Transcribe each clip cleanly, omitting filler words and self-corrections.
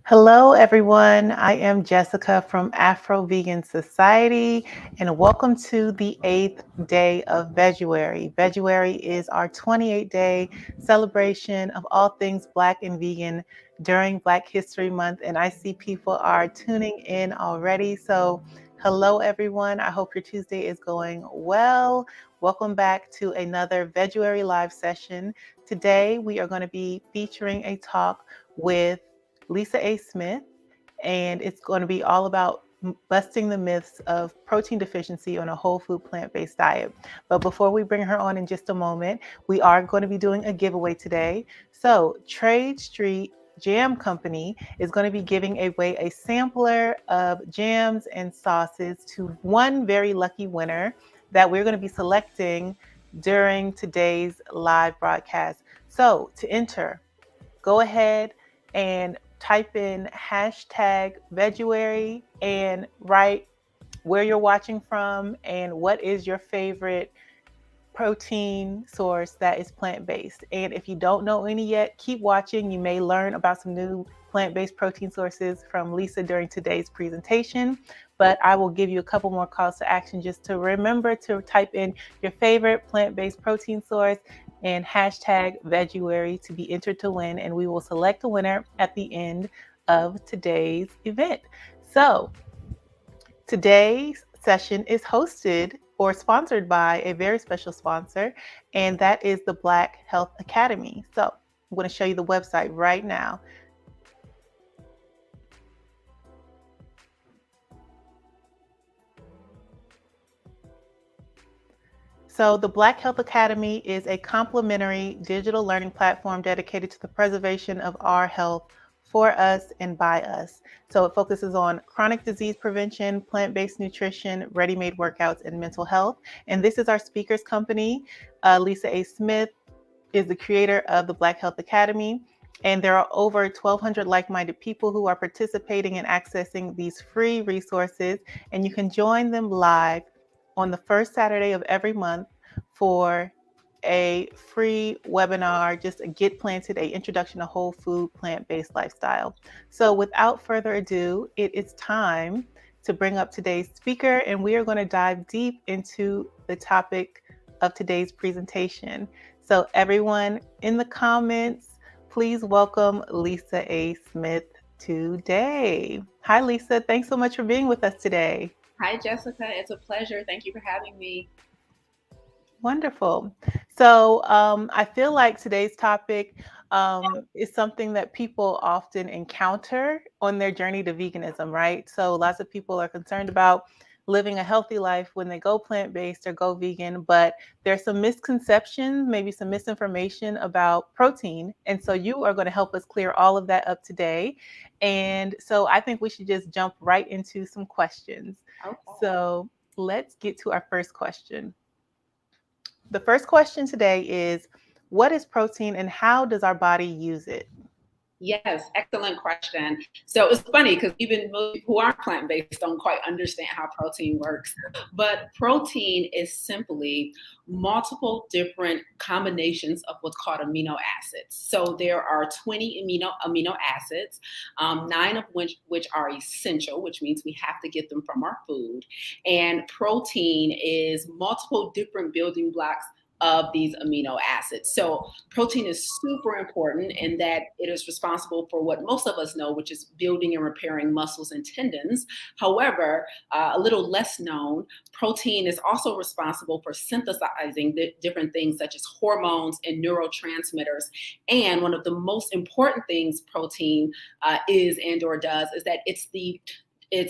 Hello, everyone. I am Jessica from Afro-Vegan Society, and welcome to the 8th day of Veguary. Veguary is our 28-day celebration of all things Black and vegan during Black History Month, and I see people are tuning in already. So, hello, everyone. I hope your Tuesday is going well. Welcome back to another Veguary live session. Today, we are going to be featuring a talk with Lisa A. Smith, and it's going to be all about busting the myths of protein deficiency on a whole food plant-based diet. But before we bring her on in just a moment, we are going to be doing a giveaway today. So Trade Street Jam Company is going to be giving away a sampler of jams and sauces to one very lucky winner that we're going to be selecting during today's live broadcast. So to enter, go ahead and type in hashtag Veguary and write where you're watching from and what is your favorite protein source that is plant-based. And if you don't know any yet, keep watching. You may learn about some new plant-based protein sources from Lisa during today's presentation, but I will give you a couple more calls to action just to remember to type in your favorite plant-based protein source and hashtag Veguary to be entered to win, and we will select a winner at the end of today's event. So today's session is hosted or sponsored by a very special sponsor, and that is the Black Health Academy. So I'm going to show you the website right now. So the Black Health Academy is a complimentary digital learning platform dedicated to the preservation of our health for us and by us. So it focuses on chronic disease prevention, plant-based nutrition, ready-made workouts, and mental health. And this is our speakers company. Lisa A. Smith is the creator of the Black Health Academy. And there are over 1,200 like-minded people who are participating and accessing these free resources. And you can join them live on the first Saturday of every month for a free webinar, just a Get Planted, a introduction to whole food plant-based lifestyle. So without further ado, it is time to bring up today's speaker, and we are going to dive deep into the topic of today's presentation. So everyone in the comments, please welcome Lisa A. Smith today. Hi, Lisa. Thanks so much for being with us today. Hi, Jessica. It's a pleasure. Thank you for having me. Wonderful. So I feel like today's topic is something that people often encounter on their journey to veganism, right? So lots of people are concerned about living a healthy life when they go plant-based or go vegan, but there's some misconceptions, maybe some misinformation about protein. And so you are going to help us clear all of that up today. And so I think we should just jump right into some questions. Okay. So let's get to our first question. The first question today is, what is protein and how does our body use it? Yes, excellent question. So it's funny because even most people who aren't plant-based don't quite understand how protein works. But protein is simply multiple different combinations of what's called amino acids. So there are 20 amino acids, 9 of which are essential, which means we have to get them from our food. And protein is multiple different building blocks of these amino acids. So protein is super important in that it is responsible for what most of us know, which is building and repairing muscles and tendons. However, a little less known, protein is also responsible for synthesizing different things such as hormones and neurotransmitters. And one of the most important things protein is and or does is that it's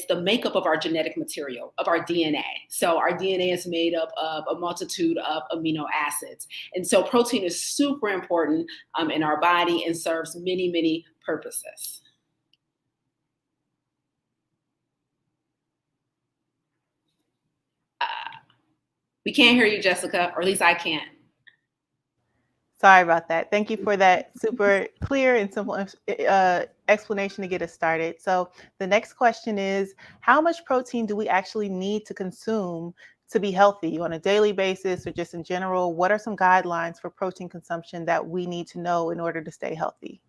the makeup of our genetic material, of our DNA. So our DNA is made up of a multitude of amino acids. And so protein is super important in our body and serves many, many purposes. We can't hear you, Jessica, or at least I can't. Sorry about that. Thank you for that super clear and simple explanation to get us started. So the next question is, how much protein do we actually need to consume to be healthy on a daily basis or just in general? What are some guidelines for protein consumption that we need to know in order to stay healthy?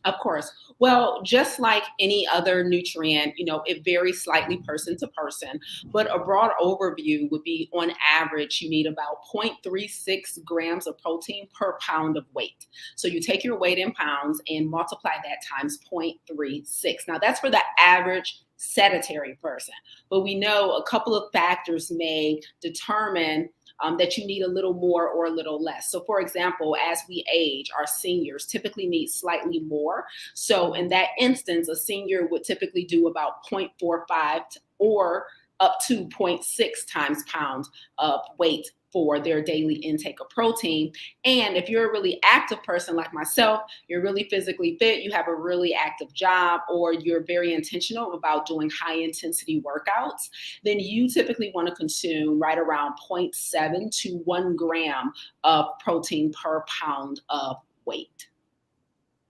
Of course. Well, just like any other nutrient, it varies slightly person to person, but a broad overview would be on average, you need about 0.36 grams of protein per pound of weight. So you take your weight in pounds and multiply that times 0.36. Now, that's for the average sedentary person, but we know a couple of factors may determine that you need a little more or a little less. So, for example, as we age, our seniors typically need slightly more. So, in that instance, a senior would typically do about 0.45 or up to 0.6 times pounds of weight for their daily intake of protein. And if you're a really active person like myself, you're really physically fit, you have a really active job, or you're very intentional about doing high intensity workouts, then you typically want to consume right around zero point 0.7 to 1 gram of protein per pound of weight.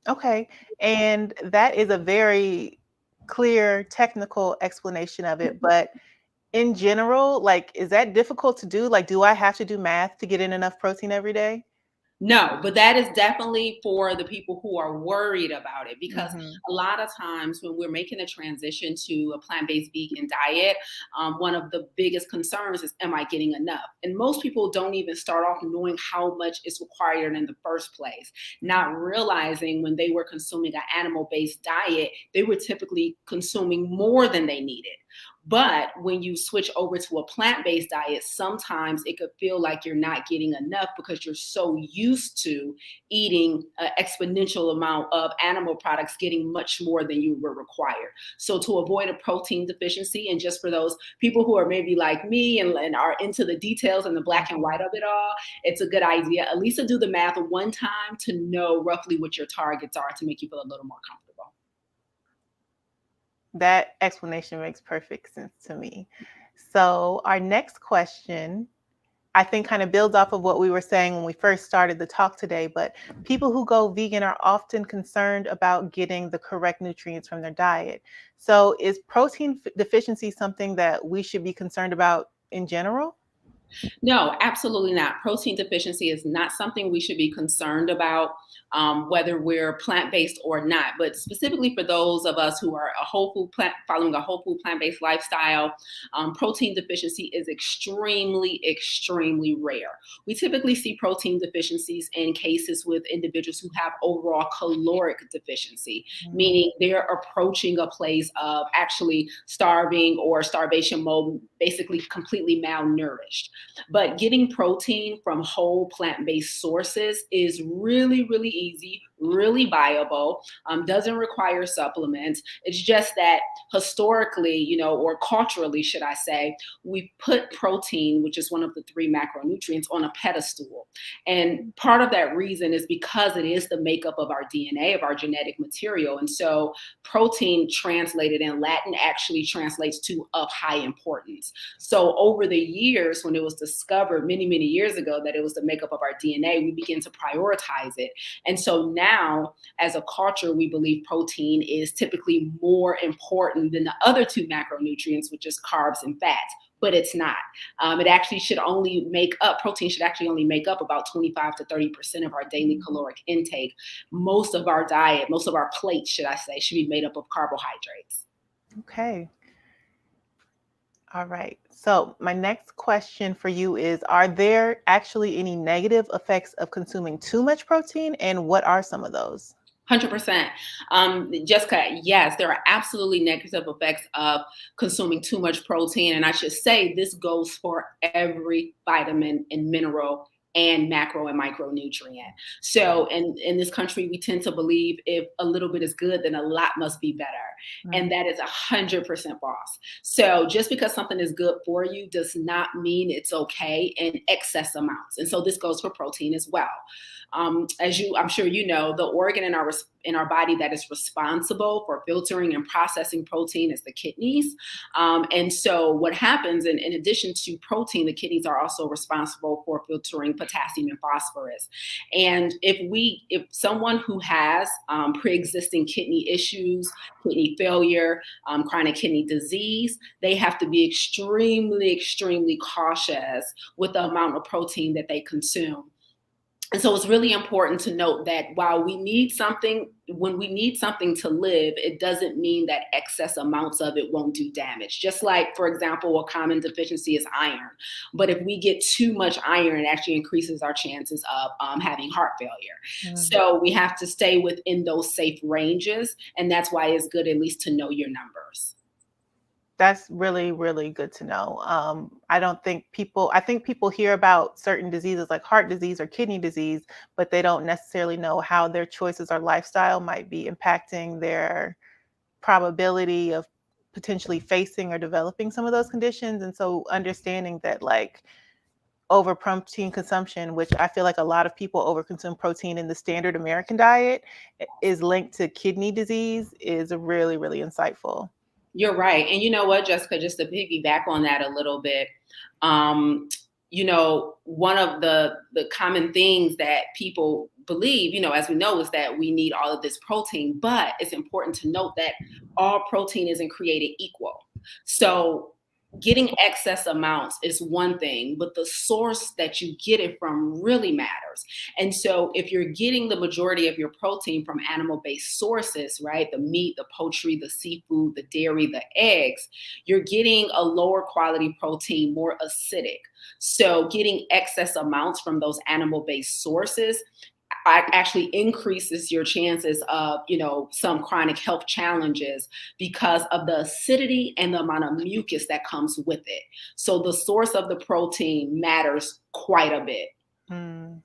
Okay. And that is a very clear technical explanation of it. But in general, like, is that difficult to do? Like, do I have to do math to get in enough protein every day? No, but that is definitely for the people who are worried about it, because Hmm. a lot of times when we're making a transition to a plant-based vegan diet, one of the biggest concerns is, am I getting enough? And most people don't even start off knowing how much is required in the first place, not realizing when they were consuming an animal-based diet, they were typically consuming more than they needed. But when you switch over to a plant-based diet, sometimes it could feel like you're not getting enough because you're so used to eating an exponential amount of animal products, getting much more than you were required. So to avoid a protein deficiency, and just for those people who are maybe like me and are into the details and the black and white of it all, it's a good idea at least to do the math one time to know roughly what your targets are to make you feel a little more comfortable. That explanation makes perfect sense to me. So, our next question, I think, kind of builds off of what we were saying when we first started the talk today. But people who go vegan are often concerned about getting the correct nutrients from their diet. So, is protein deficiency something that we should be concerned about in general? No, absolutely not. Protein deficiency is not something we should be concerned about, whether we're plant-based or not. But specifically for those of us who are a whole food plant, following a whole food plant-based lifestyle, protein deficiency is extremely, extremely rare. We typically see protein deficiencies in cases with individuals who have overall caloric deficiency, Mm. meaning they're approaching a place of actually starving or starvation mode, basically completely malnourished. But getting protein from whole plant-based sources is really, really easy, really viable, doesn't require supplements. It's just that historically, or culturally, should I say, we put protein, which is one of the three macronutrients, on a pedestal. And part of that reason is because it is the makeup of our DNA, of our genetic material. And so protein translated in Latin actually translates to of high importance. So over the years, when it was discovered many, many years ago that it was the makeup of our DNA, we begin to prioritize it. And so now, as a culture, we believe protein is typically more important than the other two macronutrients, which is carbs and fats. But it's not. It actually should only make up, protein should actually only make up about 25 to 30% of our daily caloric intake. Most of our diet, most of our plate, should I say, should be made up of carbohydrates. Okay. All right. So, my next question for you is, are there actually any negative effects of consuming too much protein? And what are some of those? 100%. Jessica, yes, there are absolutely negative effects of consuming too much protein. And I should say this goes for every vitamin and mineral and macro and micronutrient. So in this country, we tend to believe if a little bit is good, then a lot must be better. And that is 100% false. So just because something is good for you does not mean it's okay in excess amounts. And so this goes for protein as well. I'm sure you know, the organ in our body that is responsible for filtering and processing protein is the kidneys. And so what happens, in addition to protein, the kidneys are also responsible for filtering potassium and phosphorus. And if someone who has pre-existing kidney issues, kidney failure, chronic kidney disease, they have to be extremely, extremely cautious with the amount of protein that they consume. And so it's really important to note that while we need something, when we need something to live, it doesn't mean that excess amounts of it won't do damage. Just like, for example, a common deficiency is iron. But if we get too much iron, it actually increases our chances of having heart failure. So we have to stay within those safe ranges. And that's why it's good at least to know your numbers. That's really, really good to know. I think people hear about certain diseases like heart disease or kidney disease, but they don't necessarily know how their choices or lifestyle might be impacting their probability of potentially facing or developing some of those conditions. And so understanding that like over protein consumption, which I feel like a lot of people overconsume protein in the standard American diet, is linked to kidney disease is really, really insightful. You're right. And you know what, Jessica, just to piggyback on that a little bit, um, one of the common things that people believe, as we know, is that we need all of this protein, but it's important to note that all protein isn't created equal. So getting excess amounts is one thing, but the source that you get it from really matters. And so if you're getting the majority of your protein from animal-based sources, right, the meat, the poultry, the seafood, the dairy, the eggs, you're getting a lower quality protein, more acidic. So getting excess amounts from those animal-based sources actually increases your chances of, some chronic health challenges because of the acidity and the amount of mucus that comes with it. So the source of the protein matters quite a bit. Mm.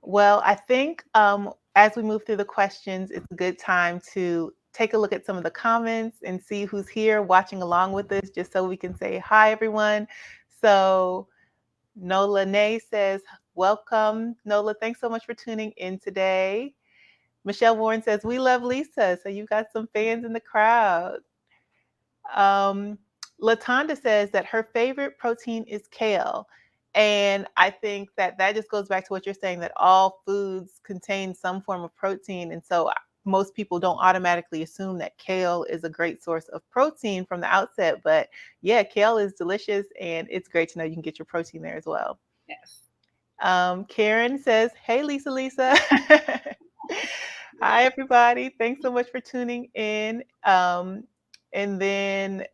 Well, I think as we move through the questions, it's a good time to take a look at some of the comments and see who's here watching along with us, just so we can say hi, everyone. So Nola Nay says, welcome. Nola, thanks so much for tuning in today. Michelle Warren says, we love Lisa. So you got some fans in the crowd. Latonda says that her favorite protein is kale. And I think that that just goes back to what you're saying, that all foods contain some form of protein. And so most people don't automatically assume that kale is a great source of protein from the outset. But yeah, kale is delicious, and it's great to know you can get your protein there as well. Yes. Karen says, hey, Lisa. Hi, everybody. Thanks so much for tuning in. And then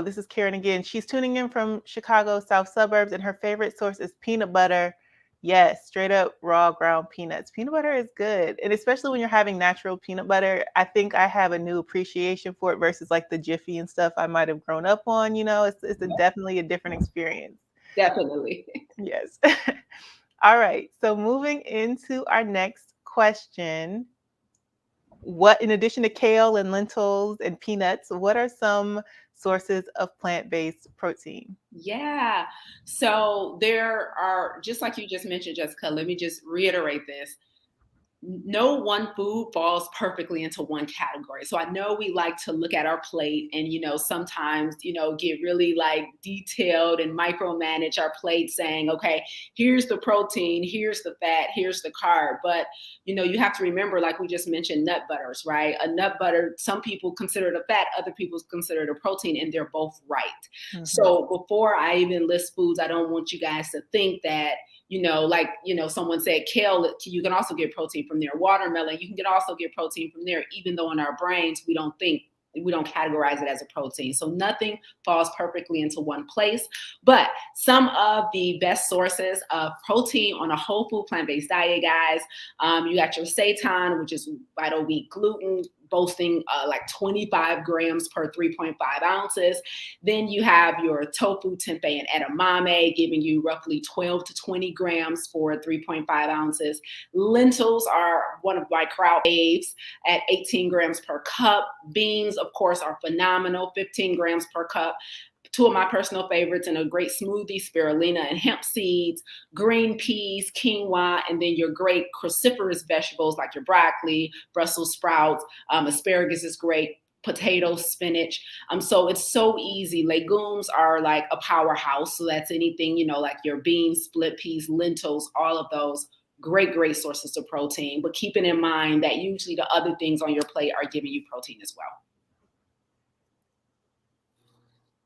this is Karen again. She's tuning in from Chicago South suburbs, and her favorite source is peanut butter. Yes, straight up raw ground peanuts. Peanut butter is good. And especially when you're having natural peanut butter, I think I have a new appreciation for it versus like the Jiffy and stuff I might have grown up on. It's definitely a different experience. Definitely. Yes. All right. So moving into our next question. What, in addition to kale and lentils and peanuts, what are some sources of plant-based protein? Yeah. So there are, just like you just mentioned, Jessica, let me just reiterate this. No one food falls perfectly into one category. So I know we like to look at our plate and, sometimes, get really like detailed and micromanage our plate saying, okay, here's the protein, here's the fat, here's the carb. But, you have to remember, like we just mentioned, nut butters, right? A nut butter, some people consider it a fat, other people consider it a protein, and they're both right. Mm-hmm. So before I even list foods, I don't want you guys to think that, someone said kale, you can also get protein from there. Watermelon, you can also get protein from there, even though in our brains, we don't categorize it as a protein. So nothing falls perfectly into one place. But some of the best sources of protein on a whole food plant-based diet, guys, you got your seitan, which is vital wheat gluten, boasting like 25 grams per 3.5 ounces. Then you have your tofu, tempeh, and edamame, giving you roughly 12 to 20 grams for 3.5 ounces. Lentils are one of my crowd faves at 18 grams per cup. Beans, of course, are phenomenal, 15 grams per cup. Two of my personal favorites in a great smoothie, spirulina and hemp seeds, green peas, quinoa, and then your great cruciferous vegetables like your broccoli, Brussels sprouts, asparagus is great, potatoes, spinach. So it's so easy. Legumes are like a powerhouse. So that's anything, like your beans, split peas, lentils, all of those. Great sources of protein. But keeping in mind that usually the other things on your plate are giving you protein as well.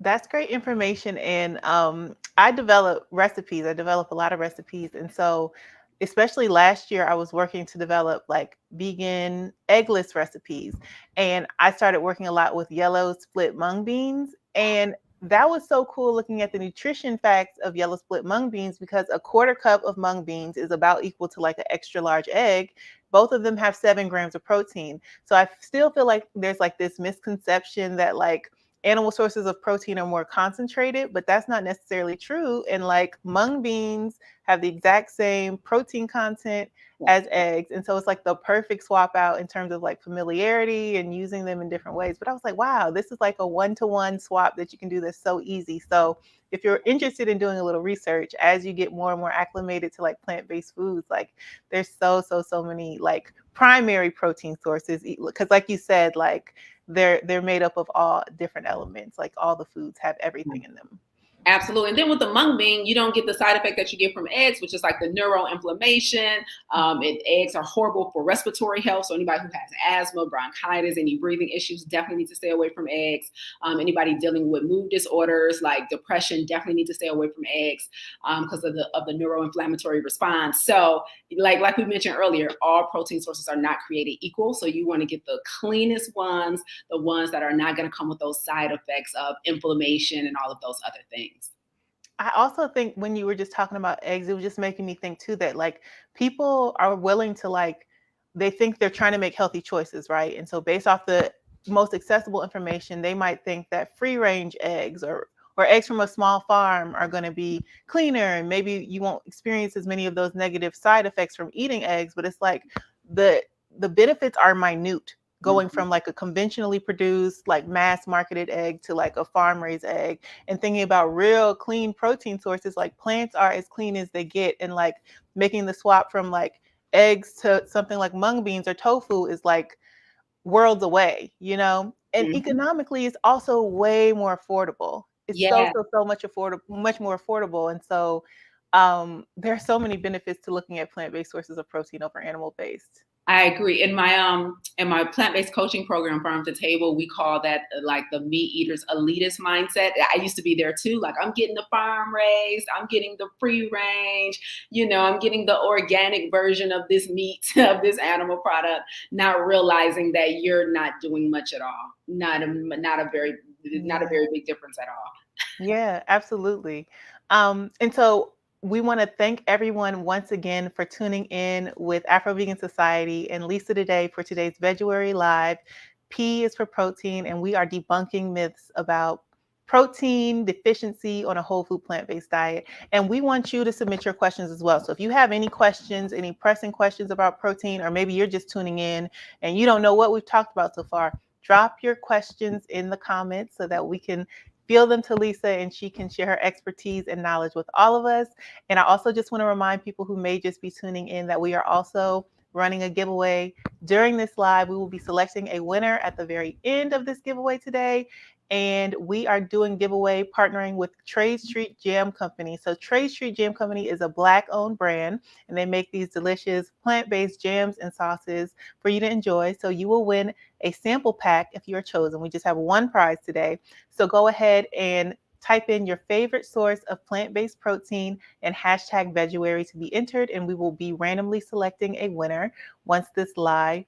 That's great information. And I develop recipes. I develop a lot of recipes. And so, especially last year, I was working to develop like vegan eggless recipes. And I started working a lot with yellow split mung beans. And that was so cool looking at the nutrition facts of yellow split mung beans because a quarter cup of mung beans is about equal to like an extra large egg. Both of them have 7 grams of protein. So I still feel like there's like this misconception that like animal sources of protein are more concentrated, but that's not necessarily true. And like mung beans have the exact same protein content as eggs. And so it's like the perfect swap out in terms of like familiarity and using them in different ways. But I was like, wow, this is like a one-to-one swap that you can do that's so easy. So if you're interested in doing a little research as you get more and more acclimated to like plant-based foods, like there's so many like primary protein sources. Because like you said, like they're made up of all different elements. Like all the foods have everything in them. Absolutely. And then with the mung bean, you don't get the side effect that you get from eggs, which is like the neuroinflammation. Eggs are horrible for respiratory health. So anybody who has asthma, bronchitis, any breathing issues definitely need to stay away from eggs. Anybody dealing with mood disorders like depression definitely need to stay away from eggs because of the neuroinflammatory response. So like we mentioned earlier, all protein sources are not created equal. So you want to get the cleanest ones, the ones that are not going to come with those side effects of inflammation and all of those other things. I also think when you were just talking about eggs, it was just making me think too that like people are willing to like, they think they're trying to make healthy choices, right? And so based off the most accessible information, they might think that free range eggs or eggs from a small farm are going to be cleaner and maybe you won't experience as many of those negative side effects from eating eggs. But it's like the the benefits are minute going Mhm. from like a conventionally produced like mass marketed egg to like a farm raised egg, and thinking about real clean protein sources. Like plants are as clean as they get, and like making the swap from like eggs to something like mung beans or tofu is like worlds away, you know? And Mhm. economically it's also way more affordable. It's Yeah, so much more affordable. And so there are so many benefits to looking at plant-based sources of protein over animal-based. I agree. In my plant-based coaching program, Farm to Table, we call that like the meat eaters elitist mindset. I used to be there too. Like I'm getting the farm raised, I'm getting the free range, I'm getting the organic version of this meat, of this animal product, not realizing that you're not doing much at all. Not a Yeah. very big difference at all. Yeah, absolutely. And so we want to thank everyone once again for tuning in with Afro-Vegan Society and Lisa today for today's Veguary Live. P is for protein, and we are debunking myths about protein deficiency on a whole food plant-based diet. And we want you to submit your questions as well. So if you have any questions, any pressing questions about protein, or maybe you're just tuning in and you don't know what we've talked about so far, drop your questions in the comments so that we can field them to Lisa and she can share her expertise and knowledge with all of us. And I also just want to remind people who may just be tuning in that we are also running a giveaway during this live. We will be selecting a winner at the very end of this giveaway today. And we are doing giveaway partnering with Trade Street Jam Company. So Trade Street Jam Company is a Black-owned brand, and they make these delicious plant-based jams and sauces for you to enjoy. So you will win a sample pack if you are chosen. We just have one prize today. So go ahead and type in your favorite source of plant-based protein and hashtag Veguary to be entered, and we will be randomly selecting a winner once this live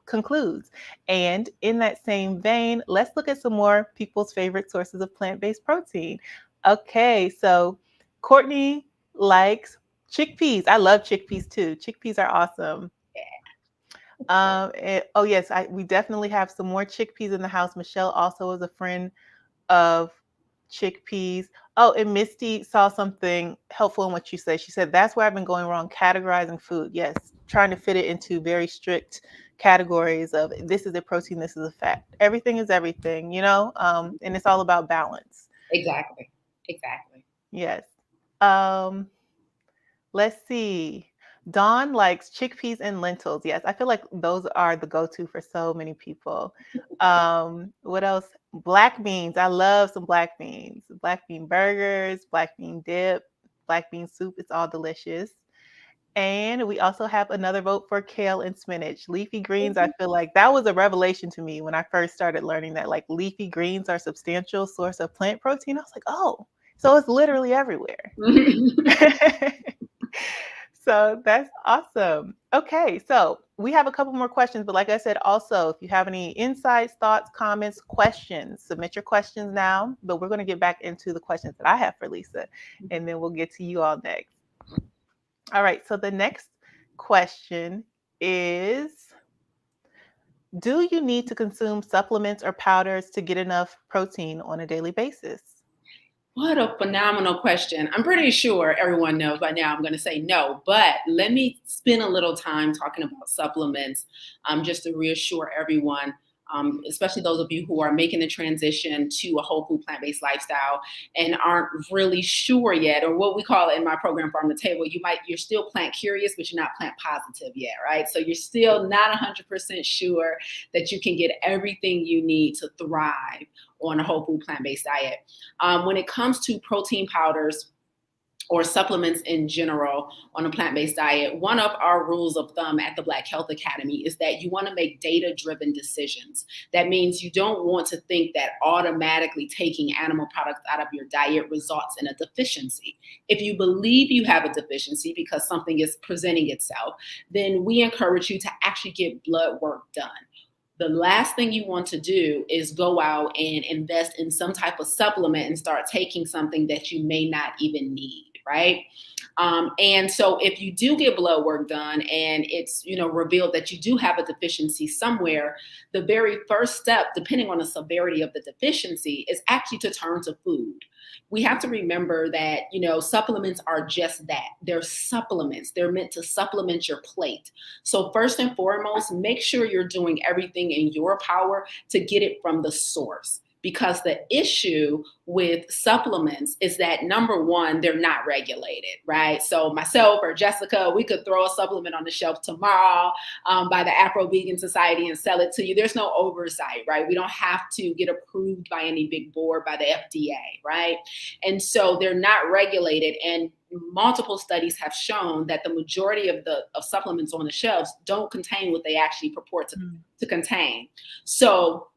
concludes. And in that same vein, let's look at some more people's favorite sources of plant-based protein. Okay, so Courtney likes chickpeas. I love chickpeas too. Chickpeas are awesome. Oh yes, we definitely have some more chickpeas in the house. Michelle also is a friend of chickpeas. Oh, and Misty saw something helpful in what you said. She said, that's where I've been going wrong, categorizing food. Yes, trying to fit it into very strict categories of this is a protein, this is a fat. Everything is everything, and it's all about balance. Exactly. Exactly. Yes. Um, let's see. Dawn likes chickpeas and lentils. Yes, I feel like those are the go-to for so many people. What else? Black beans. I love some black beans. Black bean burgers, black bean dip, black bean soup. It's all delicious. And we also have another vote for kale and spinach. Leafy greens, I feel like that was a revelation to me when I first started learning that like leafy greens are a substantial source of plant protein. I was like, oh, so it's literally everywhere. So that's awesome. Okay, so we have a couple more questions, but like I said, also, if you have any insights, thoughts, comments, questions, submit your questions now. But we're going to get back into the questions that I have for Lisa, and then we'll get to you all next. All right, so the next question is, do you need to consume supplements or powders to get enough protein on a daily basis? What a phenomenal question. I'm pretty sure everyone knows by now I'm going to say no, but let me spend a little time talking about supplements just to reassure everyone, especially those of you who are making the transition to a whole food plant-based lifestyle and aren't really sure yet, or what we call it in my program Farm to Table, you're still plant curious, but you're not plant positive yet, right? So you're still not 100% sure that you can get everything you need to thrive on a whole food plant-based diet. When it comes to protein powders or supplements in general on a plant-based diet, one of our rules of thumb at the Black Health Academy is that you want to make data-driven decisions. That means you don't want to think that automatically taking animal products out of your diet results in a deficiency. If you believe you have a deficiency because something is presenting itself, then we encourage you to actually get blood work done. The last thing you want to do is go out and invest in some type of supplement and start taking something that you may not even need, right? And so if you do get blood work done and it's revealed that you do have a deficiency somewhere, the very first step, depending on the severity of the deficiency, is actually to turn to food. We have to remember that, supplements are just that. They're supplements. They're meant to supplement your plate. So first and foremost, make sure you're doing everything in your power to get it from the source. Because the issue with supplements is that, number one, they're not regulated, right? So myself or Jessica, we could throw a supplement on the shelf tomorrow by the Afro-Vegan Society and sell it to you. There's no oversight, right? We don't have to get approved by any big board, by the FDA, right? And so they're not regulated. And multiple studies have shown that the majority of supplements on the shelves don't contain what they actually purport to contain. So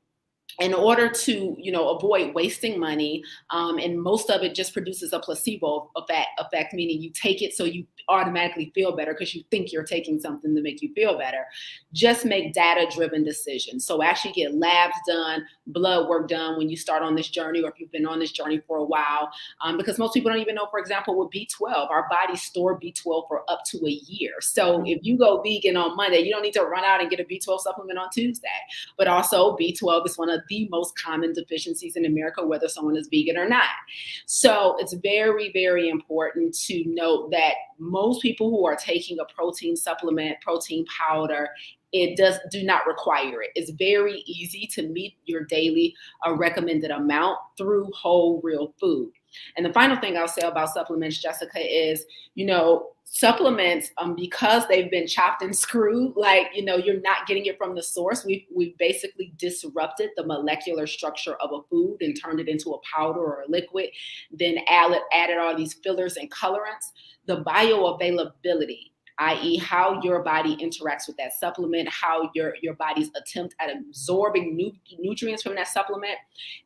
in order to avoid wasting money, and most of it just produces a placebo effect, meaning you take it so you automatically feel better because you think you're taking something to make you feel better. Just make data-driven decisions. So actually get labs done, blood work done when you start on this journey, or if you've been on this journey for a while, because most people don't even know, for example, with B12, our bodies store B12 for up to a year. So if you go vegan on Monday, you don't need to run out and get a B12 supplement on Tuesday. But also B12 is one of the most common deficiencies in America, whether someone is vegan or not. So it's very, very important to note that most people who are taking a protein supplement, protein powder, do not require it. It's very easy to meet your daily recommended amount through whole, real food. And the final thing I'll say about supplements, Jessica, is, supplements, because they've been chopped and screwed, you're not getting it from the source. We've basically disrupted the molecular structure of a food and turned it into a powder or a liquid, then added all these fillers and colorants. The bioavailability, i.e. how your body interacts with that supplement, how your body's attempt at absorbing nutrients from that supplement,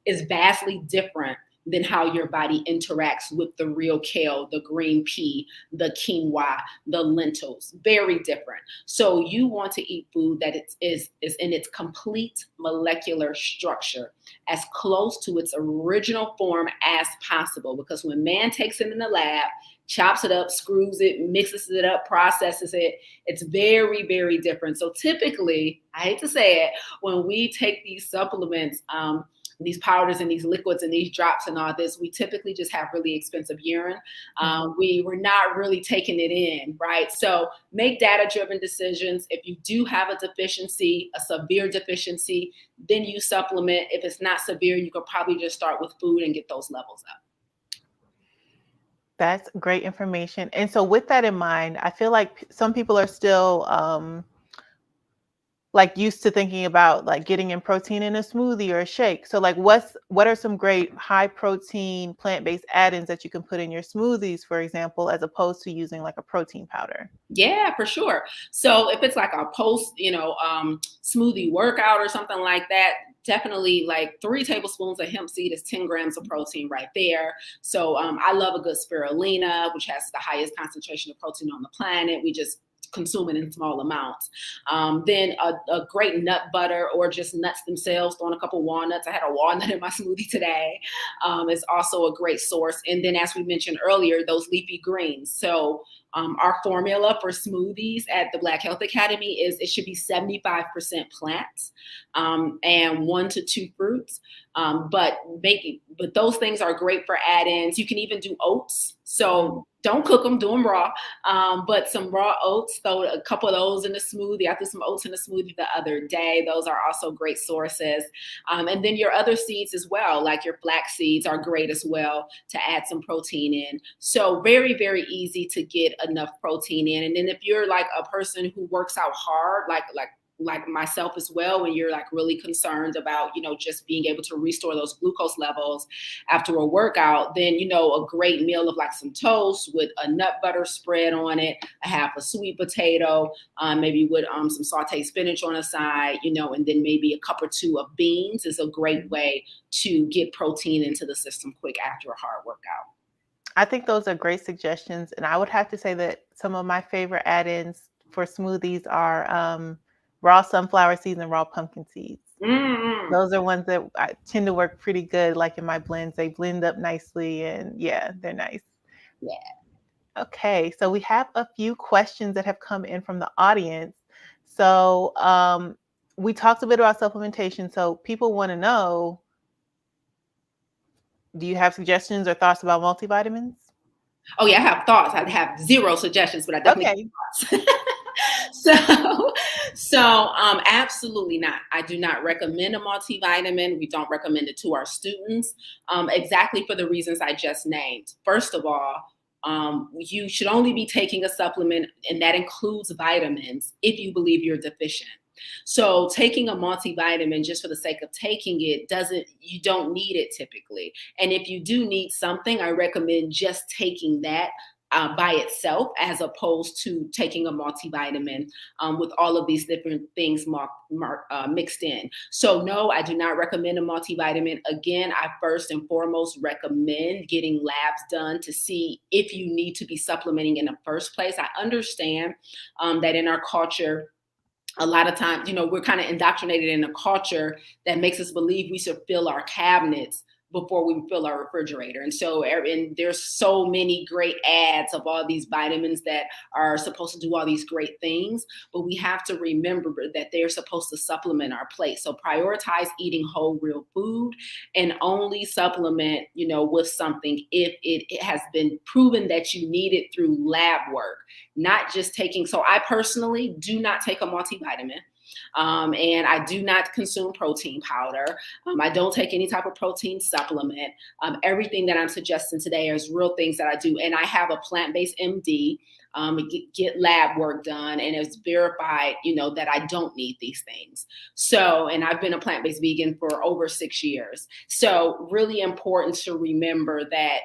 is vastly different than how your body interacts with the real kale, the green pea, the quinoa, the lentils. Very different. So you want to eat food that is in its complete molecular structure, as close to its original form as possible. Because when man takes it in the lab, chops it up, screws it, mixes it up, processes it, it's very, very different. So typically, I hate to say it, when we take these supplements, these powders and these liquids and these drops and all this, we typically just have really expensive urine. We're not really taking it in, right? So make data-driven decisions. If you do have a deficiency, a severe deficiency, then you supplement. If it's not severe, you could probably just start with food and get those levels up. That's great information. And so with that in mind, I feel like some people are still like used to thinking about like getting in protein in a smoothie or a shake. So like what are some great high protein plant-based add-ins that you can put in your smoothies, for example, as opposed to using like a protein powder? Yeah, for sure. So if it's like a post, smoothie workout or something like that, definitely like 3 tablespoons of hemp seed is 10 grams of protein right there. So I love a good spirulina, which has the highest concentration of protein on the planet. We just consume it in small amounts. Then a great nut butter or just nuts themselves, throwing a couple walnuts. I had a walnut in my smoothie today. Is also a great source. And then, as we mentioned earlier, those leafy greens. So our formula for smoothies at the Black Health Academy is it should be 75% plants and 1 to 2 fruits. But those things are great for add-ins. You can even do oats. So don't cook them, do them raw. But some raw oats, throw a couple of those in the smoothie. I threw some oats in the smoothie the other day. Those are also great sources. And then your other seeds as well, like your flax seeds are great as well to add some protein in. So very, very easy to get enough protein in. And then if you're like a person who works out hard, like myself as well, when you're like really concerned about, just being able to restore those glucose levels after a workout, then, a great meal of like some toast with a nut butter spread on it, a half a sweet potato, maybe with some sauteed spinach on the side, and then maybe a cup or two of beans is a great way to get protein into the system quick after a hard workout. I think those are great suggestions. And I would have to say that some of my favorite add-ins for smoothies are raw sunflower seeds and raw pumpkin seeds. Mm-hmm. Those are ones that I tend to work pretty good, like in my blends. They blend up nicely and yeah, they're nice. Yeah. Okay, so we have a few questions that have come in from the audience. So we talked a bit about supplementation. So people want to know, do you have suggestions or thoughts about multivitamins? Oh yeah, I have thoughts. I have zero suggestions, but I definitely Okay. have thoughts. So absolutely not. I do not recommend a multivitamin. We don't recommend it to our students, exactly for the reasons I just named. First of all, you should only be taking a supplement, and that includes vitamins, if you believe you're deficient. So taking a multivitamin just for the sake of taking it you don't need it typically. And if you do need something, I recommend just taking that by itself as opposed to taking a multivitamin with all of these different things mixed in. So no, I do not recommend a multivitamin. Again, I first and foremost recommend getting labs done to see if you need to be supplementing in the first place. I understand that in our culture, a lot of times, we're kind of indoctrinated in a culture that makes us believe we should fill our cabinets before we fill our refrigerator. And there's so many great ads of all these vitamins that are supposed to do all these great things, but we have to remember that they're supposed to supplement our plate. So prioritize eating whole, real food and only supplement, with something if it has been proven that you need it through lab work, not just taking. So I personally do not take a multivitamin. And I do not consume protein powder. I don't take any type of protein supplement. Everything that I'm suggesting today is real things that I do. And I have a plant-based MD, get lab work done, and it's verified, that I don't need these things. So, and I've been a plant-based vegan for over 6 years. So really important to remember that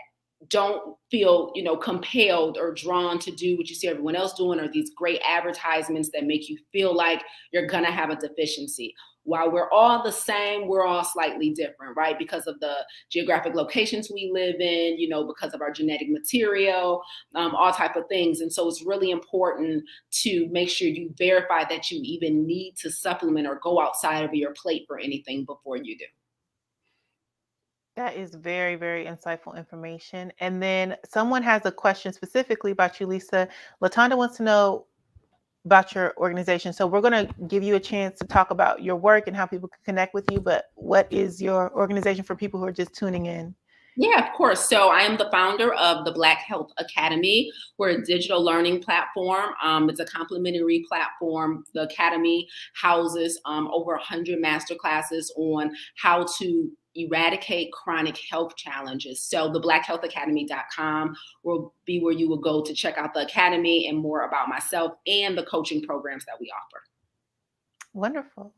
don't feel, compelled or drawn to do what you see everyone else doing, or these great advertisements that make you feel like you're going to have a deficiency. While we're all the same, we're all slightly different, right? Because of the geographic locations we live in, because of our genetic material, all type of things. And so it's really important to make sure you verify that you even need to supplement or go outside of your plate for anything before you do. That is very, very insightful information. And then someone has a question specifically about you, Lisa. Latanda wants to know about your organization. So we're going to give you a chance to talk about your work and how people can connect with you. But what is your organization for people who are just tuning in? Yeah, of course. So I am the founder of the Black Health Academy. We're a digital learning platform. It's a complimentary platform. The Academy houses over 100 master classes on how to eradicate chronic health challenges. So the blackhealthacademy.com will be where you will go to check out the Academy and more about myself and the coaching programs that we offer. Wonderful.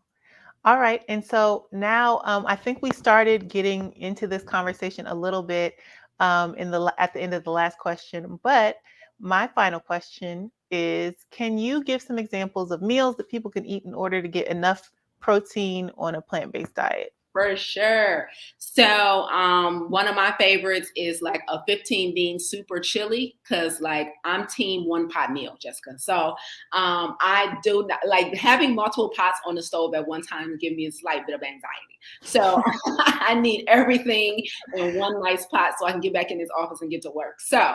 All right. And so now I think we started getting into this conversation a little bit at the end of the last question. But my final question is, can you give some examples of meals that people can eat in order to get enough protein on a plant-based diet? For sure. So, one of my favorites is like a 15 bean super chili because, like, I'm team one pot meal, Jessica. So, I do not, like having multiple pots on the stove at one time give me a slight bit of anxiety. So, I need everything in one nice pot so I can get back in this office and get to work. So,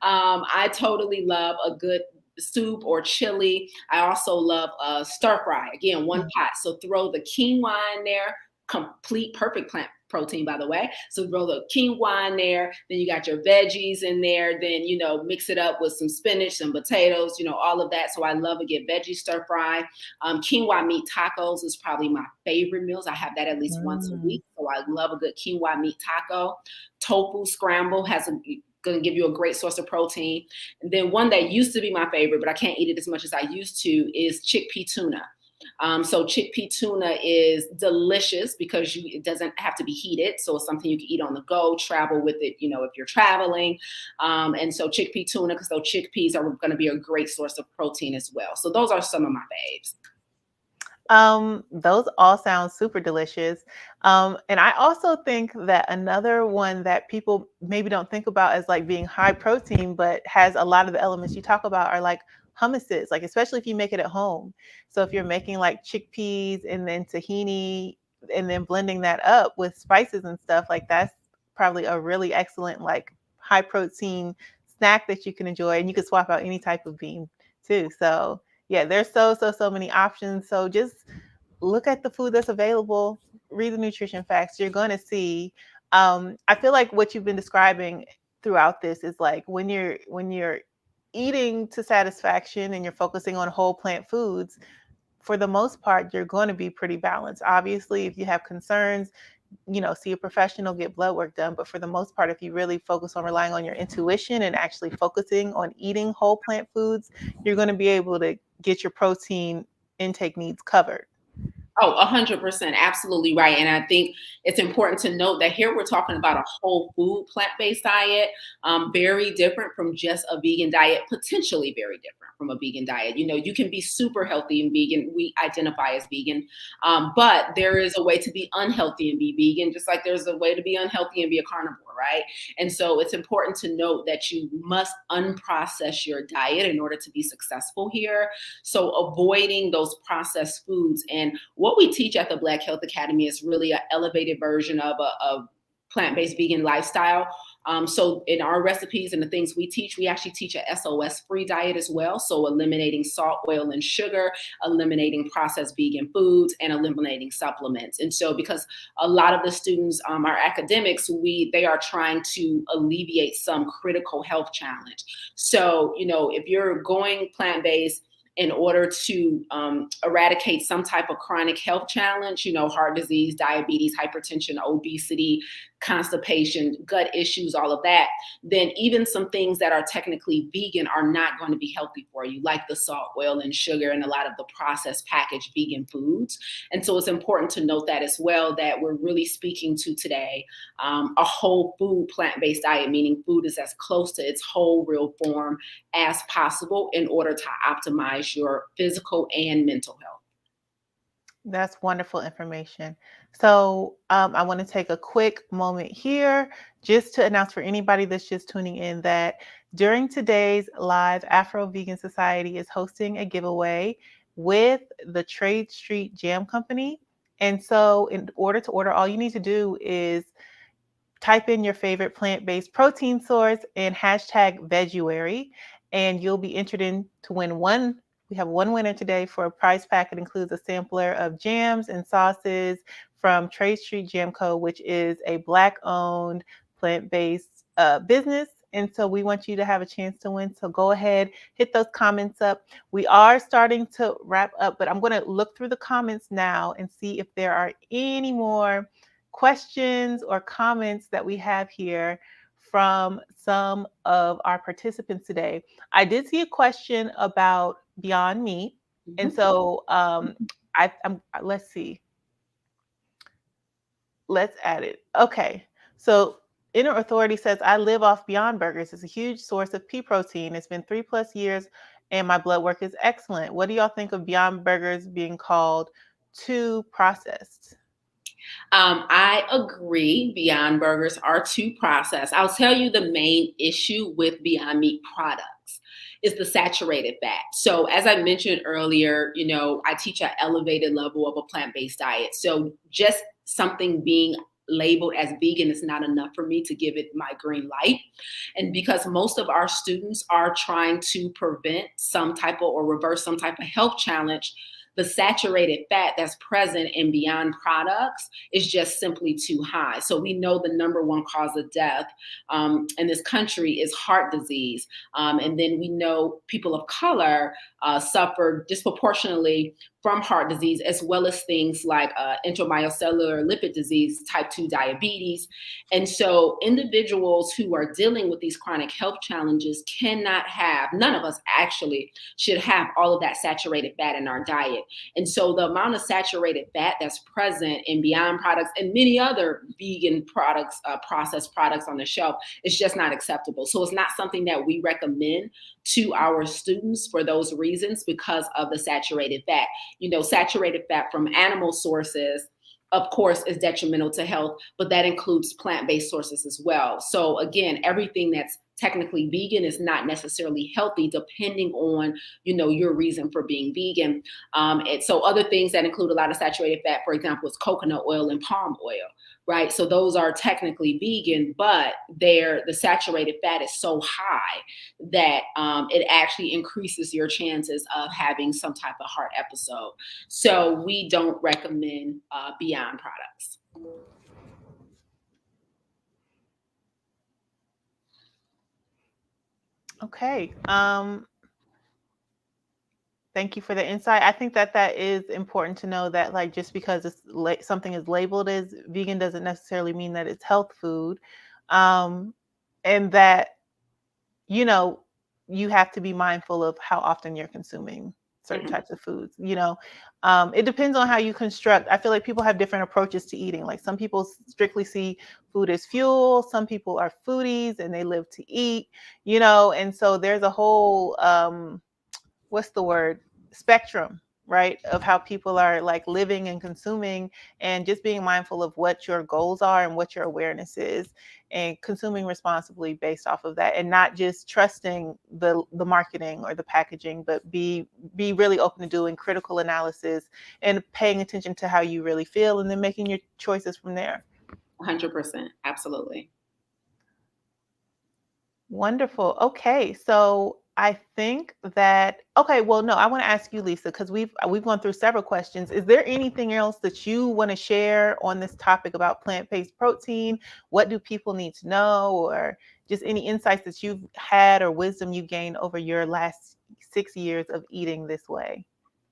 I totally love a good soup or chili. I also love stir fry. Again, one pot. So throw the quinoa in there, complete perfect plant protein, by the way. So throw the quinoa in there, then you got your veggies in there, then, mix it up with some spinach, some potatoes, all of that. So I love to get veggie stir fry. Quinoa meat tacos is probably my favorite meals. I have that at least once a Mm. week. So I love a good quinoa meat taco. Tofu scramble going to give you a great source of protein. And then one that used to be my favorite, but I can't eat it as much as I used to, is chickpea tuna. So chickpea tuna is delicious because it doesn't have to be heated. So it's something you can eat on the go, travel with it, if you're traveling. And so chickpea tuna, because those chickpeas are going to be a great source of protein as well. So those are some of my faves. Those all sound super delicious. And I also think that another one that people maybe don't think about as like being high protein, but has a lot of the elements you talk about are like hummuses, like especially if you make it at home. So if you're making like chickpeas and then tahini and then blending that up with spices and stuff, like that's probably a really excellent like high protein snack that you can enjoy. And you can swap out any type of bean too. So yeah, there's so many options. So just look at the food that's available, read the nutrition facts. You're going to see. I feel like what you've been describing throughout this is like when you're eating to satisfaction and you're focusing on whole plant foods. For the most part, you're going to be pretty balanced. Obviously, if you have concerns, see a professional, get blood work done. But for the most part, if you really focus on relying on your intuition and actually focusing on eating whole plant foods, you're going to be able to get your protein intake needs covered. Oh, 100%. Absolutely right. And I think it's important to note that here we're talking about a whole food plant-based diet, very different from just a vegan diet, potentially very different from a vegan diet. You can be super healthy and vegan. We identify as vegan, but there is a way to be unhealthy and be vegan, just like there's a way to be unhealthy and be a carnivore, right? And so it's important to note that you must unprocess your diet in order to be successful here. So avoiding those processed foods. And what we teach at the Black Health Academy is really an elevated version of a plant-based vegan lifestyle. So in our recipes and the things we teach, we actually teach a SOS-free diet as well. So eliminating salt, oil, and sugar, eliminating processed vegan foods, and eliminating supplements. And so because a lot of the students are academics, they are trying to alleviate some critical health challenge. So, if you're going plant-based, in order to eradicate some type of chronic health challenge, heart disease, diabetes, hypertension, obesity, constipation, gut issues, all of that, then even some things that are technically vegan are not going to be healthy for you, like the salt, oil, and sugar, and a lot of the processed packaged vegan foods. And so it's important to note that as well, that we're really speaking to today a whole food plant-based diet, meaning food is as close to its whole real form as possible in order to optimize your physical and mental health. That's wonderful information. So I want to take a quick moment here just to announce for anybody that's just tuning in that during today's live, Afro-Vegan Society is hosting a giveaway with the Trade Street Jam Company. And so in order to order, all you need to do is type in your favorite plant-based protein source and hashtag Veguary, and you'll be entered in to win one. We have one winner today for a prize pack. It includes a sampler of jams and sauces from Trade Street Jam Co., which is a Black-owned plant-based business. And so we want you to have a chance to win. So go ahead, hit those comments up. We are starting to wrap up, but I'm going to look through the comments now and see if there are any more questions or comments that we have here from some of our participants today. I did see a question about Beyond Meat. And Mhm. so let's see. Let's add it. Okay. So Inner Authority says, I live off Beyond Burgers. It's a huge source of pea protein. It's been 3+ years and my blood work is excellent. What do y'all think of Beyond Burgers being called too processed? I agree. Beyond Burgers are too processed. I'll tell you the main issue with Beyond Meat products is the saturated fat. So as I mentioned earlier, I teach an elevated level of a plant-based diet. So just something being labeled as vegan is not enough for me to give it my green light. And because most of our students are trying to prevent some type of or reverse some type of health challenge, the saturated fat that's present in Beyond products is just simply too high. So we know the number one cause of death in this country is heart disease. And then we know people of color suffer disproportionately from heart disease, as well as things like intramyocellular lipid disease, type 2 diabetes. And so individuals who are dealing with these chronic health challenges cannot have, none of us actually should have all of that saturated fat in our diet. And so the amount of saturated fat that's present in Beyond products and many other vegan products, processed products on the shelf is just not acceptable. So it's not something that we recommend to our students for those reasons because of the saturated fat. Saturated fat from animal sources, of course, is detrimental to health, but that includes plant-based sources as well. So again, everything that's technically vegan is not necessarily healthy depending on, your reason for being vegan. And so other things that include a lot of saturated fat, for example, is coconut oil and palm oil, right? So those are technically vegan, but the saturated fat is so high that it actually increases your chances of having some type of heart episode. So we don't recommend Beyond products. Okay. Thank you for the insight. I think that is important to know that, like, just because something is labeled as vegan doesn't necessarily mean that it's health food, and that you have to be mindful of how often you're consuming certain Mhm. types of foods. It depends on how you construct. I feel like people have different approaches to eating. Like some people strictly see food as fuel. Some people are foodies and they live to eat. And so there's a whole what's the word, spectrum, right, of how people are like living and consuming, and just being mindful of what your goals are and what your awareness is, and consuming responsibly based off of that, and not just trusting the marketing or the packaging, but be really open to doing critical analysis and paying attention to how you really feel, and then making your choices from there. 100%. Absolutely. Wonderful. Okay, so I think that okay, well, no, I want to ask you, Lisa, because we've gone through several questions. Is there anything else that you want to share on this topic about plant-based protein? What do people need to know, or just any insights that you've had or wisdom you gained over your last 6 years of eating this way?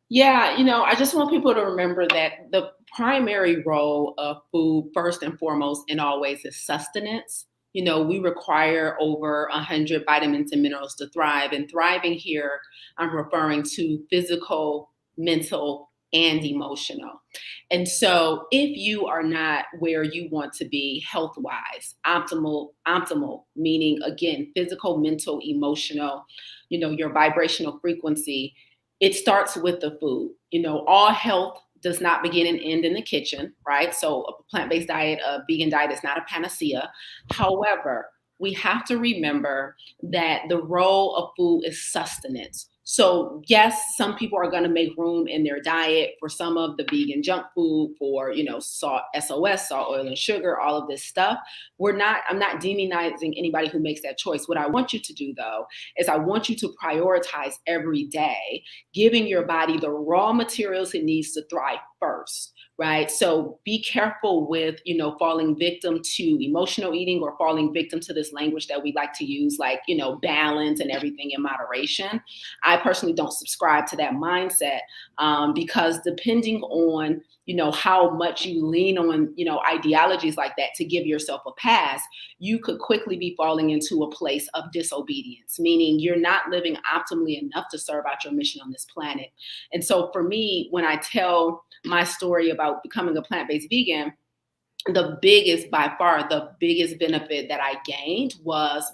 Yeah, I just want people to remember that the primary role of food, first and foremost, and always, is sustenance. We require over 100 vitamins and minerals to thrive. And thriving here, I'm referring to physical, mental, and emotional. And so if you are not where you want to be health-wise, optimal, meaning again, physical, mental, emotional, your vibrational frequency, it starts with the food. All health does not begin and end in the kitchen, right? So a plant-based diet, a vegan diet is not a panacea. However, we have to remember that the role of food is sustenance. So yes, some people are going to make room in their diet for some of the vegan junk food, for salt, SOS, salt, oil, and sugar, all of this stuff. I'm not demonizing anybody who makes that choice. What I want you to do though is I want you to prioritize every day giving your body the raw materials it needs to thrive first. first, right? So be careful with, falling victim to emotional eating or falling victim to this language that we like to use, like, balance and everything in moderation. I personally don't subscribe to that mindset, because depending on, how much you lean on, ideologies like that to give yourself a pass, you could quickly be falling into a place of disobedience, meaning you're not living optimally enough to serve out your mission on this planet. And so for me, when I tell my story about becoming a plant-based vegan, by far the biggest benefit that I gained was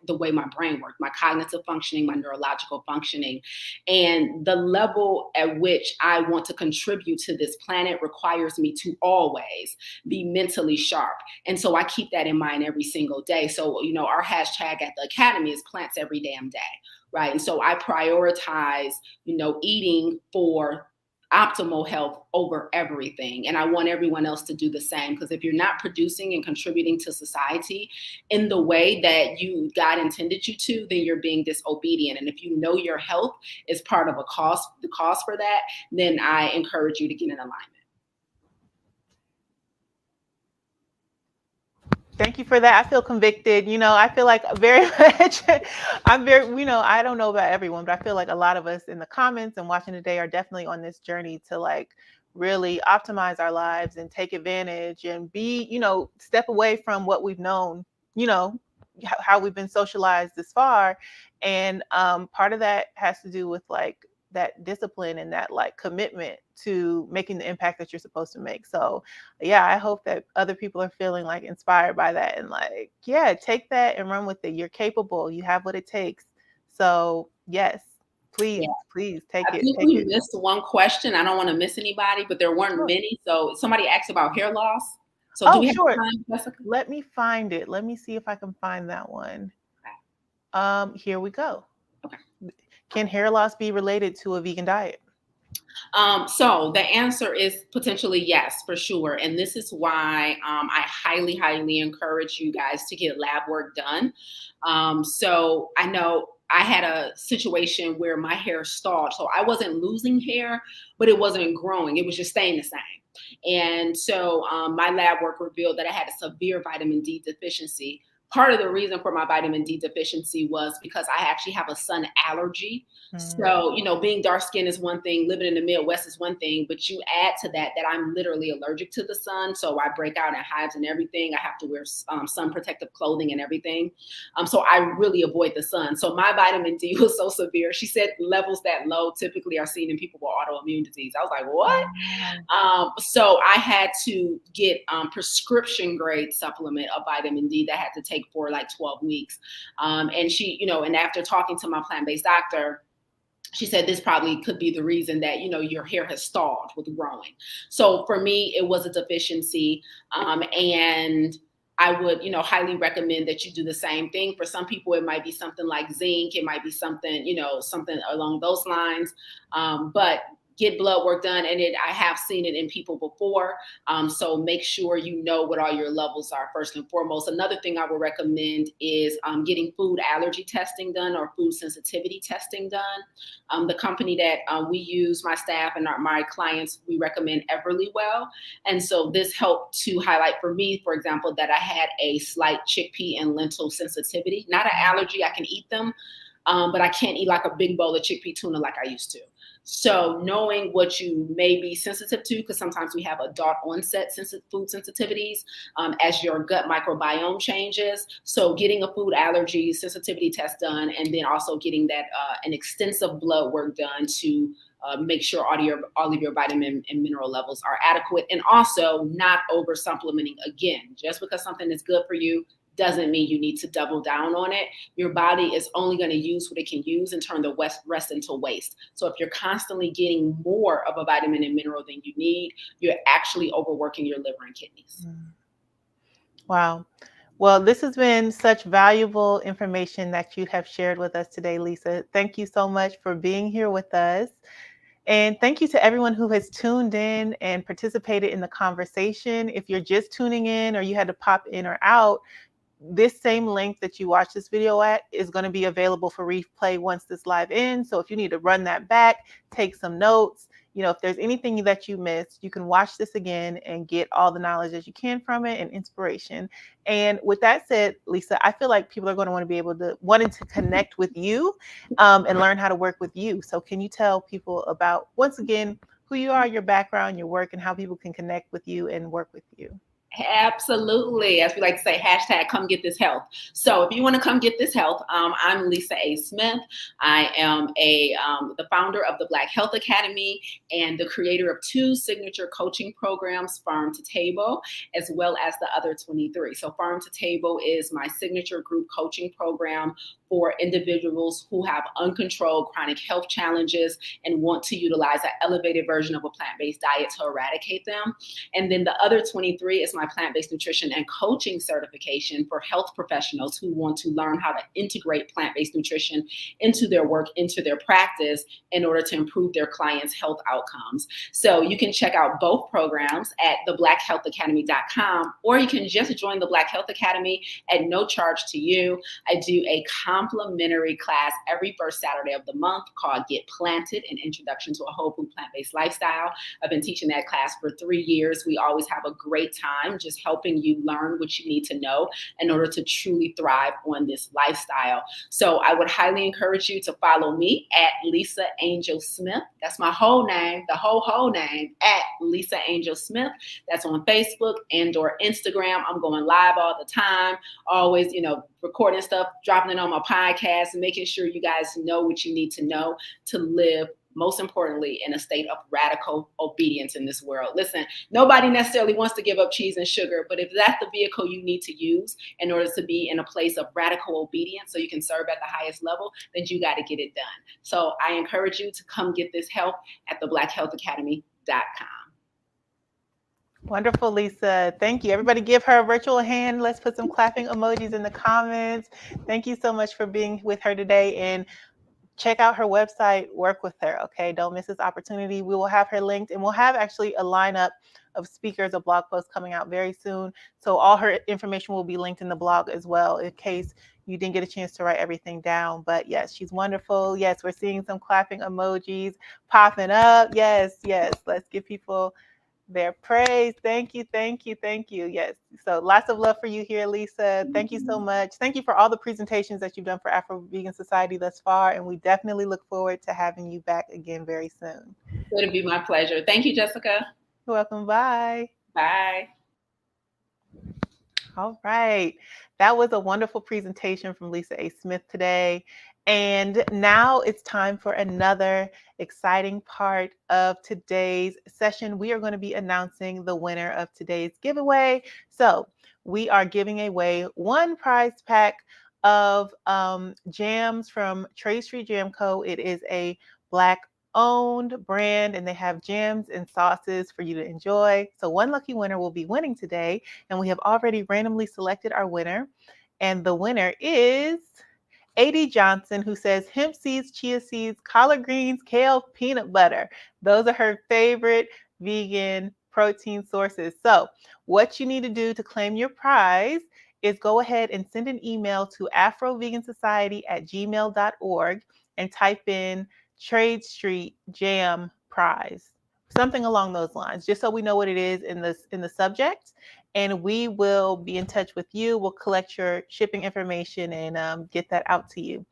the way my brain worked, my cognitive functioning, my neurological functioning. And the level at which I want to contribute to this planet requires me to always be mentally sharp. And so I keep that in mind every single day. So, our hashtag at the Academy is plants every damn day, right? And so I prioritize, eating for optimal health over everything. And I want everyone else to do the same, because if you're not producing and contributing to society in the way that God intended you to, then you're being disobedient. And if you know your health is part of the cause for that, then I encourage you to get in alignment. Thank you for that. I feel convicted. I feel like very much, I'm very, I don't know about everyone, but I feel like a lot of us in the comments and watching today are definitely on this journey to like really optimize our lives and take advantage and be, step away from what we've known, how we've been socialized this far. And part of that has to do with like that discipline and that like commitment to making the impact that you're supposed to make. So yeah, I hope that other people are feeling like inspired by that and like, yeah, take that and run with it. You're capable. You have what it takes. So yes, please, please take it. I think we missed one question. I don't want to miss anybody, but there weren't many. So somebody asked about hair loss. So do we have time, Jessica? Let me find it. Let me see if I can find that one. Here we go. Okay. Can hair loss be related to a vegan diet? So the answer is potentially yes, for sure. And this is why I highly, highly encourage you guys to get lab work done. So I know I had a situation where my hair stalled. So I wasn't losing hair, but it wasn't growing. It was just staying the same. And so my lab work revealed that I had a severe vitamin D deficiency. Part of the reason for my vitamin D deficiency was because I actually have a sun allergy. So, being dark skinned is one thing, living in the Midwest is one thing, but you add to that I'm literally allergic to the sun. So I break out in hives and everything. I have to wear sun protective clothing and everything. So I really avoid the sun. So my vitamin D was so severe. She said levels that low typically are seen in people with autoimmune disease. I was like, what? So I had to get prescription grade supplement of vitamin D that I had to take for like 12 weeks. And she, and after talking to my plant-based doctor, she said this probably could be the reason that, your hair has stalled with growing. So for me, it was a deficiency. And I would, highly recommend that you do the same thing. For some people, it might be something like zinc. It might be something, something along those lines. But get blood work done. And I have seen it in people before. So make sure you know what all your levels are first and foremost. Another thing I would recommend is getting food allergy testing done or food sensitivity testing done. The company that we use, my staff and my clients, we recommend Everlywell. And so this helped to highlight for me, for example, that I had a slight chickpea and lentil sensitivity, not an allergy. I can eat them, but I can't eat like a big bowl of chickpea tuna like I used to. So knowing what you may be sensitive to, because sometimes we have adult onset food sensitivities as your gut microbiome changes. So getting a food allergy sensitivity test done, and then also getting that an extensive blood work done to make sure all of your vitamin and mineral levels are adequate, and also not over supplementing again. Just because something is good for you doesn't mean you need to double down on it. Your body is only going to use what it can use and turn the rest into waste. So if you're constantly getting more of a vitamin and mineral than you need, you're actually overworking your liver and kidneys. Wow. Well, this has been such valuable information that you have shared with us today, Lisa. Thank you so much for being here with us. And thank you to everyone who has tuned in and participated in the conversation. If you're just tuning in or you had to pop in or out, this same link that you watch this video at is going to be available for replay once this live ends. So if you need to run that back, take some notes, if there's anything that you missed, you can watch this again and get all the knowledge that you can from it and inspiration. And with that said, Lisa, I feel like people are going to want to be able to wanting to connect with you and learn how to work with you. So can you tell people about, once again, who you are, your background, your work, and how people can connect with you and work with you? Absolutely. As we like to say, hashtag come get this health. So if you want to come get this health, I'm Lisa A. Smith. I am the founder of the Black Health Academy and the creator of 2 signature coaching programs, Farm to Table, as well as the other 23. So Farm to Table is my signature group coaching program for individuals who have uncontrolled chronic health challenges and want to utilize an elevated version of a plant-based diet to eradicate them. And then the other 23 is my plant-based nutrition and coaching certification for health professionals who want to learn how to integrate plant-based nutrition into their work, into their practice, in order to improve their clients' health outcomes. So you can check out both programs at theblackhealthacademy.com, or you can just join the Black Health Academy at no charge to you. I do a complimentary class every first Saturday of the month called Get Planted, an introduction to a whole food plant-based lifestyle. I've been teaching that class for 3 years. We always have a great time just helping you learn what you need to know in order to truly thrive on this lifestyle. So I would highly encourage you to follow me at Lisa Angel Smith. That's my whole name, the whole name, at Lisa Angel Smith. That's on Facebook and or Instagram. I'm going live all the time, always, recording stuff, dropping it on my podcast, and making sure you guys know what you need to know to live, most importantly, in a state of radical obedience in this world. Listen, nobody necessarily wants to give up cheese and sugar, but if that's the vehicle you need to use in order to be in a place of radical obedience so you can serve at the highest level, then you got to get it done. So I encourage you to come get this help at theblackhealthacademy.com. Wonderful, Lisa. Thank you. Everybody give her a virtual hand. Let's put some clapping emojis in the comments. Thank you so much for being with her today. And check out her website, work with her, okay? Don't miss this opportunity. We will have her linked, and we'll have actually a lineup of speakers, a blog post coming out very soon. So all her information will be linked in the blog as well, in case you didn't get a chance to write everything down. But yes, she's wonderful. Yes, we're seeing some clapping emojis popping up. Yes, let's give people their praise. Thank you. Yes. So lots of love for you here, Lisa. Thank you so much. Thank you for all the presentations that you've done for Afro-Vegan Society thus far. And we definitely look forward to having you back again very soon. It'll be my pleasure. Thank you, Jessica. You're welcome. Bye. Bye. All right. That was a wonderful presentation from Lisa A. Smith today. And now it's time for another exciting part of today's session. We are going to be announcing the winner of today's giveaway. So we are giving away 1 prize pack of jams from Trade Street Jam Co. It is a Black owned brand, and they have jams and sauces for you to enjoy. So 1 lucky winner will be winning today, and we have already randomly selected our winner. And the winner is A.D. Johnson, who says hemp seeds, chia seeds, collard greens, kale, peanut butter. Those are her favorite vegan protein sources. So what you need to do to claim your prize is go ahead and send an email to afrovegansociety@gmail.org and type in Trade Street Jam Prize, something along those lines, just so we know what it is in the subject. And we will be in touch with you. We'll collect your shipping information and get that out to you.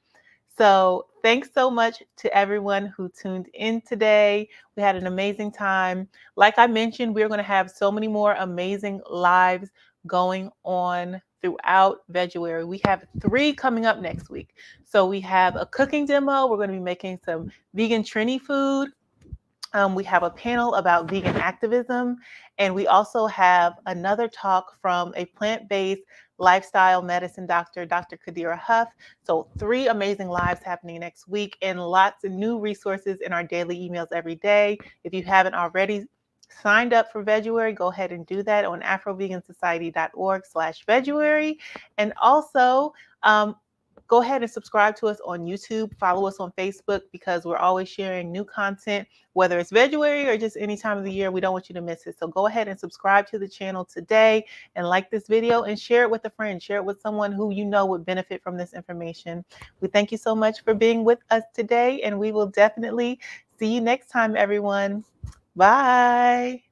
So thanks so much to everyone who tuned in today. We had an amazing time. Like I mentioned, we're going to have so many more amazing lives going on throughout Veguary. We have 3 coming up next week. So we have a cooking demo. We're going to be making some vegan Trini food. We have a panel about vegan activism, and we also have another talk from a plant-based lifestyle medicine doctor, Dr. Kadira Huff. So 3 amazing lives happening next week, and lots of new resources in our daily emails every day. If you haven't already signed up for Veguary, go ahead and do that on afrovegansociety.org/Veguary. And also, go ahead and subscribe to us on YouTube. Follow us on Facebook because we're always sharing new content, whether it's Veguary or just any time of the year. We don't want you to miss it. So go ahead and subscribe to the channel today and like this video and share it with a friend. Share it with someone who you know would benefit from this information. We thank you so much for being with us today, and we will definitely see you next time, everyone. Bye.